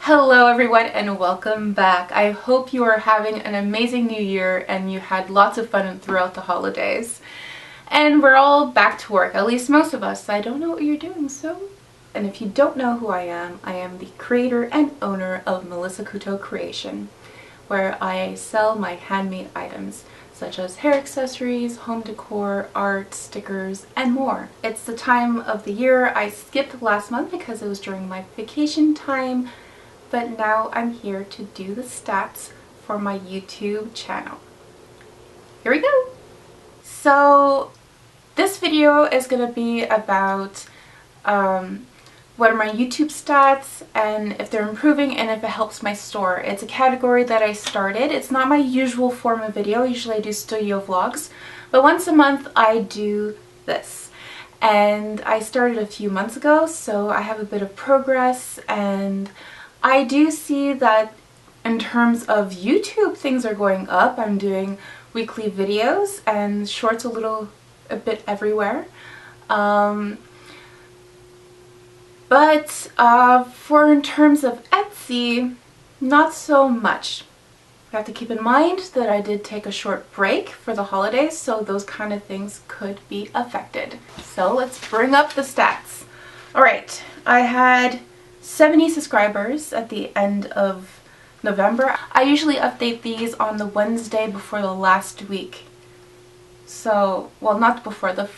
Hello everyone and welcome back. I hope you are having an amazing new year and you had lots of fun throughout the holidays. And we're all back to work, at least most of us. I don't know what you're doing, so... And if you don't know who I am the creator and owner of Melissa Couto Creation, where I sell my handmade items such as hair accessories, home decor, art, stickers, and more. It's the time of the year. I skipped last month because it was during my vacation time, but now I'm here to do the stats for my YouTube channel. Here we go! So this video is going to be about what are my YouTube stats and if they're improving and if it helps my store. It's a category that I started. It's not my usual form of video. Usually I do studio vlogs, but once a month I do this. And I started a few months ago, so I have a bit of progress, and I do see that in terms of YouTube things are going up. I'm doing weekly videos and shorts a bit everywhere. But for in terms of Etsy, not so much. You have to keep in mind that I did take a short break for the holidays, so those kind of things could be affected. So let's bring up the stats. Alright, I had 70 subscribers at the end of November. I usually update these on the Wednesday before the last week. So, well, not before, the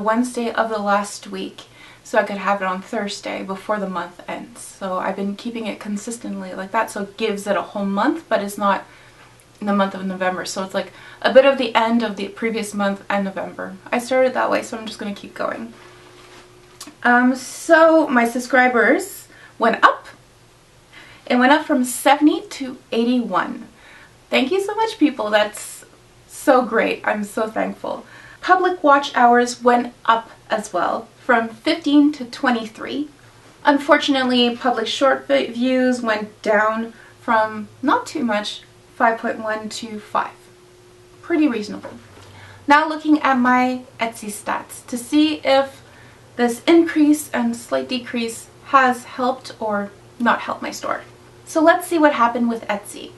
Wednesday of the last week. So I could have it on Thursday before the month ends. So I've been keeping it consistently like that, so it gives it a whole month, but it's not in the month of November. So it's like a bit of the end of the previous month and November. I started that way, so I'm just going to keep going. So my subscribers went up. It went up from 70 to 81. Thank you so much, people. That's so great. I'm so thankful. Public watch hours went up as well, from 15 to 23. Unfortunately, public short views went down from not too much, 5.1 to 5. Pretty reasonable. Now looking at my Etsy stats to see if this increase and slight decrease has helped or not helped my store. So let's see what happened with Etsy.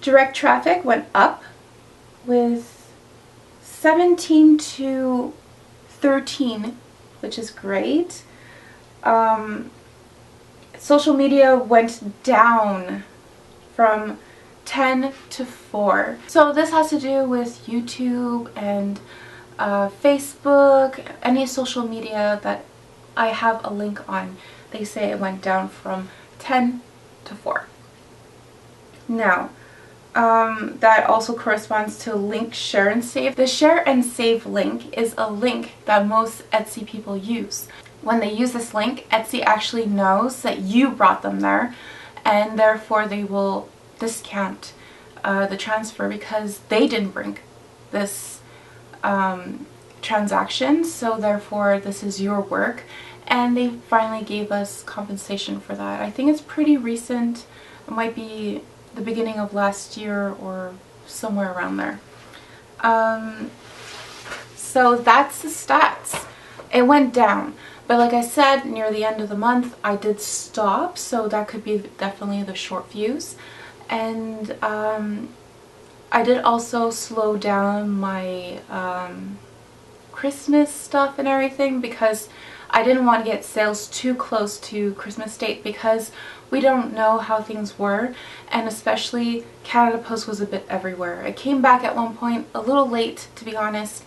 Direct traffic went up with 17 to 13, which is great. Social media went down from 10 to 4. So this has to do with YouTube and Facebook, any social media that I have a link on. They say it went down from 10 to 4. Now, that also corresponds to link, share, and save. The share and save link is a link that most Etsy people use. When they use this link, Etsy actually knows that you brought them there, and therefore they will discount the transfer because they didn't bring this transaction, so therefore this is your work, and they finally gave us compensation for that. I think it's pretty recent. It might be the beginning of last year or somewhere around there. So that's the stats. It went down, but like I said, near the end of the month I did stop, so that could be definitely the short views. And I did also slow down my Christmas stuff and everything because I didn't want to get sales too close to Christmas date because we don't know how things were, and especially Canada Post was a bit everywhere. It came back at one point a little late, to be honest,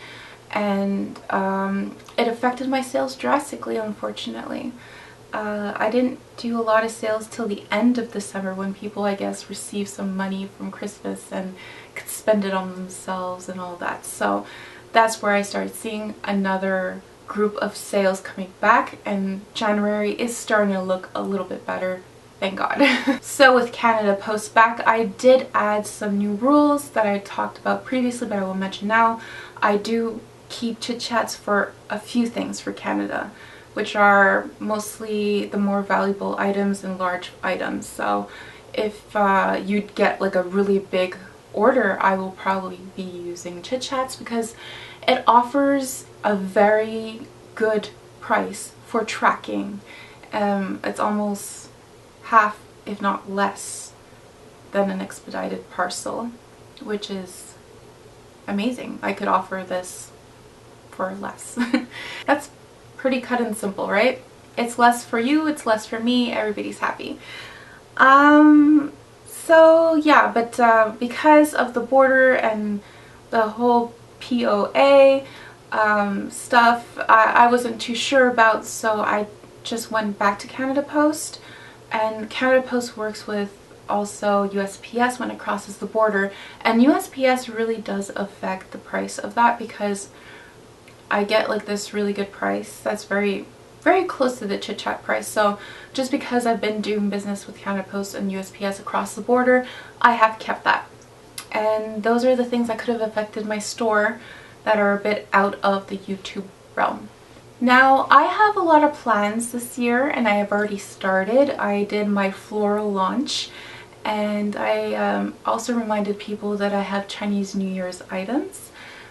and it affected my sales drastically, unfortunately. I didn't do a lot of sales till the end of December when people, I guess, received some money from Christmas and could spend it on themselves and all that. So that's where I started seeing another group of sales coming back, and January is starting to look a little bit better, thank God. So with Canada Post back, I did add some new rules that I talked about previously, but I will mention now. I do keep chit chats for a few things for Canada, which are mostly the more valuable items and large items. So if you'd get like a really big order, I will probably be using chit chats because it offers a very good price for tracking. It's almost half if not less than an expedited parcel, which is amazing. I could offer this for less. That's pretty cut and simple, right? It's less for you, it's less for me, everybody's happy. So yeah, but because of the border and the whole POA stuff, I wasn't too sure about, so I just went back to Canada Post. And Canada Post works with also USPS when it crosses the border, and USPS really does affect the price of that, because I get like this really good price that's very close to the chit chat price. So just because I've been doing business with Canada Post and USPS across the border, I have kept that. And those are the things that could have affected my store that are a bit out of the YouTube realm. Now, I have a lot of plans this year, and I have already started. I did my floral launch, and I also reminded people that I have Chinese New Year's items,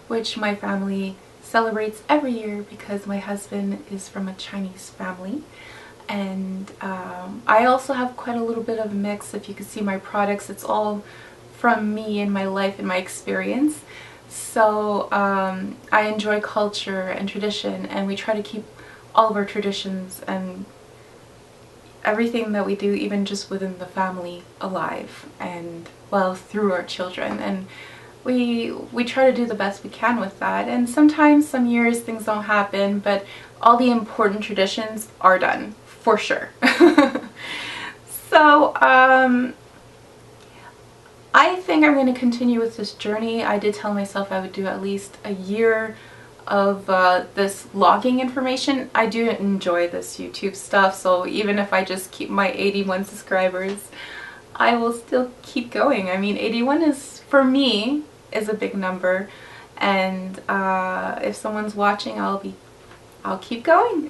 which my family celebrates every year because my husband is from a Chinese family. And I also have quite a little bit of a mix. If you can see my products, it's all from me and my life and my experience. So I enjoy culture and tradition, and we try to keep all of our traditions and everything that we do, even just within the family, alive, and well, through our children. And we try to do the best we can with that. And sometimes, some years, things don't happen, but all the important traditions are done, for sure. So I think I'm going to continue with this journey. I did tell myself I would do at least a year of this logging information. I do enjoy this YouTube stuff, so even if I just keep my 81 subscribers, I will still keep going. I mean, 81 is, for me, is a big number, and if someone's watching, I'll keep going.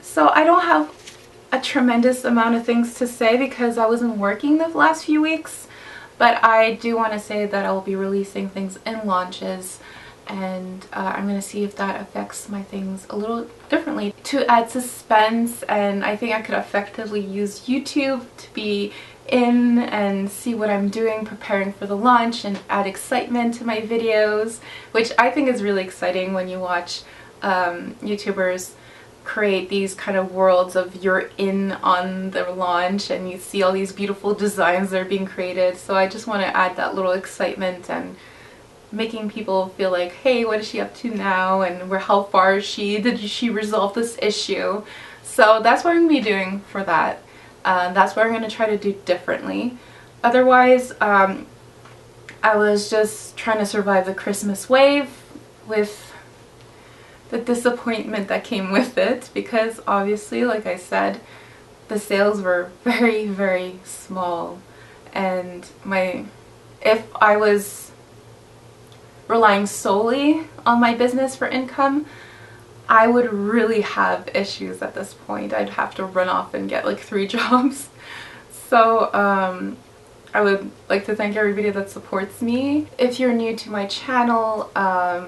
So I don't have a tremendous amount of things to say because I wasn't working the last few weeks, but I do want to say that I'll be releasing things in launches, and I'm going to see if that affects my things a little differently to add suspense. And I think I could effectively use YouTube to be in and see what I'm doing preparing for the launch and add excitement to my videos, which I think is really exciting when you watch YouTubers create these kind of worlds of you're in on the launch and you see all these beautiful designs that are being created. So I just want to add that little excitement and making people feel like, hey, what is she up to now, and how far is she? Did she resolve this issue? So that's what I'm going to be doing for that. That's what I'm going to try to do differently. Otherwise, I was just trying to survive the Christmas wave with the disappointment that came with it, because obviously, like I said, the sales were very small, and if I was relying solely on my business for income, I would really have issues at this point. I'd have to run off and get like 3 jobs. So I would like to thank everybody that supports me. If you're new to my channel,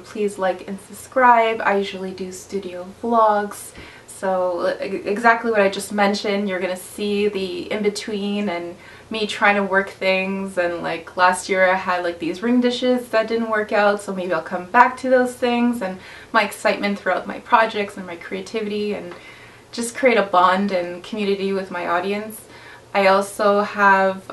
please like and subscribe. I usually do studio vlogs, so exactly what I just mentioned, you're gonna see the in-between and me trying to work things. And like last year I had like these ring dishes that didn't work out, so maybe I'll come back to those things, and my excitement throughout my projects and my creativity, and just create a bond and community with my audience. I also have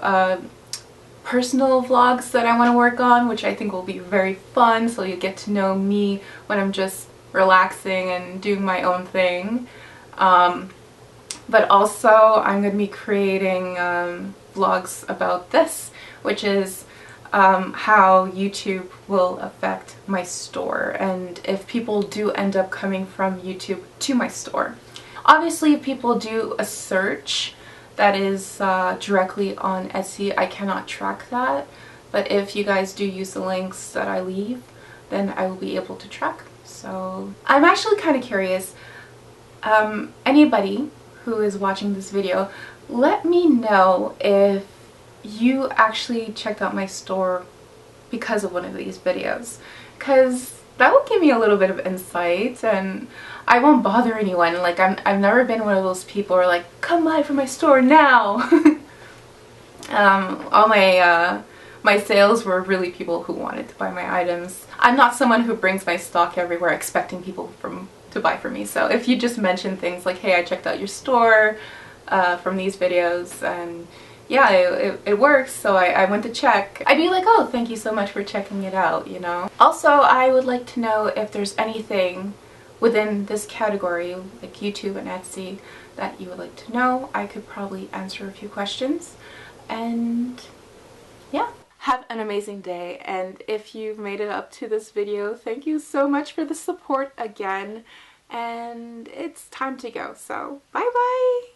personal vlogs that I want to work on, which I think will be very fun, so you get to know me when I'm just relaxing and doing my own thing. But also I'm going to be creating vlogs about this, which is how YouTube will affect my store, and if people do end up coming from YouTube to my store. Obviously, if people do a search that is directly on Etsy, I cannot track that, but if you guys do use the links that I leave, then I will be able to track. So I'm actually kind of curious, anybody who is watching this video, let me know if you actually checked out my store because of one of these videos, because that will give me a little bit of insight, and I won't bother anyone. Like I've never been one of those people who are like, come by for my store now. All my sales were really people who wanted to buy my items. I'm not someone who brings my stock everywhere expecting people to buy from me. So if you just mention things like, hey, I checked out your store from these videos, and yeah, it works, so I went to check, I'd be like, oh, thank you so much for checking it out, you know? Also, I would like to know if there's anything within this category, like YouTube and Etsy, that you would like to know. I could probably answer a few questions. And yeah. Have an amazing day, and if you've made it up to this video, thank you so much for the support again, and it's time to go, so bye bye!